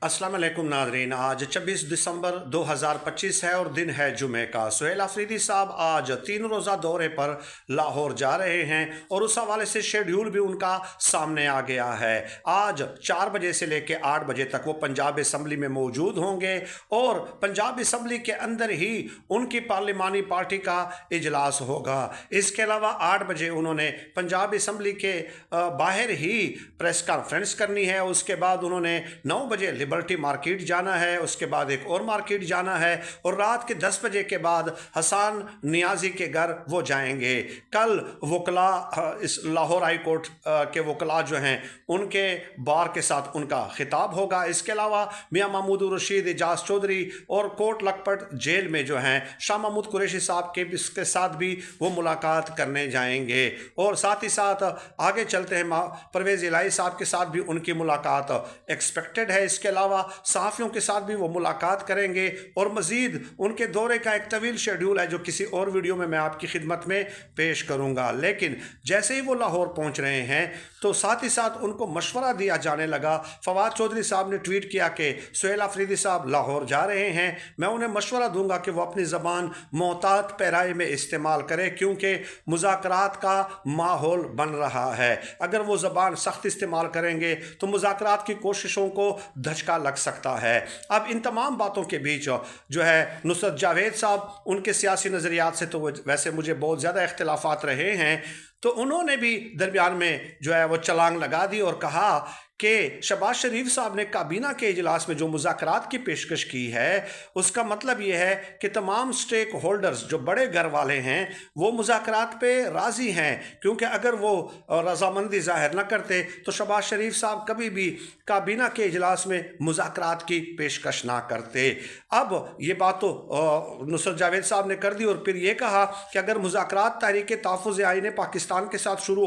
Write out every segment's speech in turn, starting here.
अस्सलाम वालेकुम नाज़रीन। आज 26 दिसंबर 2025 है और दिन है जुमे का। सुहेल अफरीदी साहब आज 3 रोज़ा दौरे पर लाहौर जा रहे हैं और उस हवाले से शेड्यूल भी उनका सामने आ गया है। आज 4 बजे से लेकर 8 बजे तक वो पंजाब असम्बली में मौजूद होंगे और पंजाब असम्बली के अंदर ही उनकी पार्लिमानी पार्टी का इजलास होगा। इसके अलावा 8 बजे उन्होंने पंजाब असम्बली के बाहर ही प्रेस कॉन्फ्रेंस करनी है। उसके बाद उन्होंने 9 बजे लिबर्टी मार्केट जाना है, उसके बाद एक और मार्केट जाना है और रात के 10 बजे के बाद हसन नियाजी के घर वो जाएंगे। कल वकला इस लाहौर हाई कोर्ट के वकला जो हैं उनके बार के साथ उनका खिताब होगा। इसके अलावा मियां महमूद रशीद, एजाज चौधरी और कोट लखपत जेल में जो हैं शाह महमूद कुरैशी साहब के साथ भी वो मुलाकात करने जाएंगे और साथ ही साथ आगे चलते हैं परवेज़ इलाही साहब के साथ भी उनकी मुलाकात एक्सपेक्टेड है। इसके अलावा सहाफ़ियों के साथ भी वो मुलाकात करेंगे और मज़ीद उनके दौरे का एक तवील शेड्यूल है जो किसी और वीडियो में मैं आपकी खिदमत में पेश करूँगा। लेकिन जैसे ही वो लाहौर पहुँच रहे हैं तो साथ ही साथ उनको मशवरा दिया जाने लगा। फवाद चौधरी साहब ने ट्वीट किया कि सुहेल अफरीदी साहब लाहौर जा रहे हैं, मैं उन्हें मशवरा दूंगा कि वो अपनी ज़बान मोहतात पैराए में इस्तेमाल करें क्योंकि मुज़ाकरात का माहौल बन रहा है। अगर वो ज़बान सख्त इस्तेमाल करेंगे तो मुज़ाकरात की कोशिशों को धचका लग सकता है। अब इन तमाम बातों के बीच जो है नुसरत जावेद साहब, उनके सियासी नज़रियात से तो वैसे मुझे बहुत ज़्यादा इख्तिलाफात रहे हैं, तो उन्होंने भी दरमियान में जो है वो छलांग लगा दी और कहा कि शहबाज शरीफ साहब ने काबीना के इजलास में जो मुज़ाकरात की पेशकश की है उसका मतलब ये है कि तमाम स्टेक होल्डर्स जो बड़े घर वाले हैं वो मुज़ाकरात पे राज़ी हैं, क्योंकि अगर वो रज़ामंदी ज़ाहिर न करते तो शहबाज शरीफ साहब कभी भी काबीना के इजलास में मुज़ाकरात की पेशकश ना करते। अब ये बात तो नुसरत जावेद साहब ने कर दी और फिर ये कहा कि अगर मुज़ाकरात तहरीक तहफ़्फ़ुज़ आईन पाकिस्तान के साथ शुरू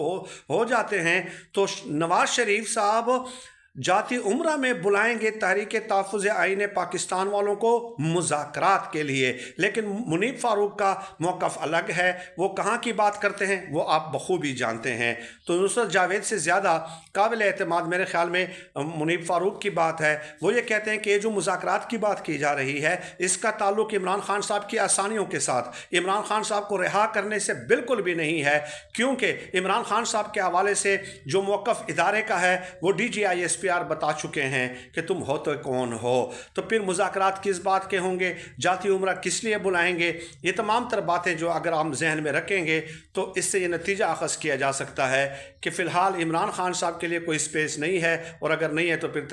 हो जाते हैं तो नवाज शरीफ साहब जाती उम्रा में बुलाएंगे तहरीक तहफ़्फ़ुज़ आईन पाकिस्तान वालों को मुज़ाकरात के लिए। लेकिन मुनीब फ़ारूक का मौक़िफ़ अलग है, वो कहाँ की बात करते हैं वो आप बखूबी जानते हैं। तो नुसरत जावेद से ज़्यादा काबिल एतमाद मेरे ख़्याल में मुनीब फ़ारूक की बात है। वो ये कहते हैं कि ये जो मुज़ाकरात की बात की जा रही है इसका ताल्लुक़ इमरान खान साहब की आसानियों के साथ इमरान खान साहब को रिहा करने से बिल्कुल भी नहीं है, क्योंकि इमरान खान साहब के हवाले से जो मौक़िफ़ इदारे का है वो DGI-SPR बता चुके हैं कि तुम हो तो कौन हो। तो फिर मुज़ाकरात किस बात के होंगे, जाती उम्रा किस लिए बुलाएंगे, ये तमाम तर बातें जो अगर हम जहन में रखेंगे तो इससे ये नतीजा अख़ज़ किया जा सकता है कि फ़िलहाल इमरान खान साहब के लिए कोई स्पेस नहीं है और अगर नहीं है तो फिर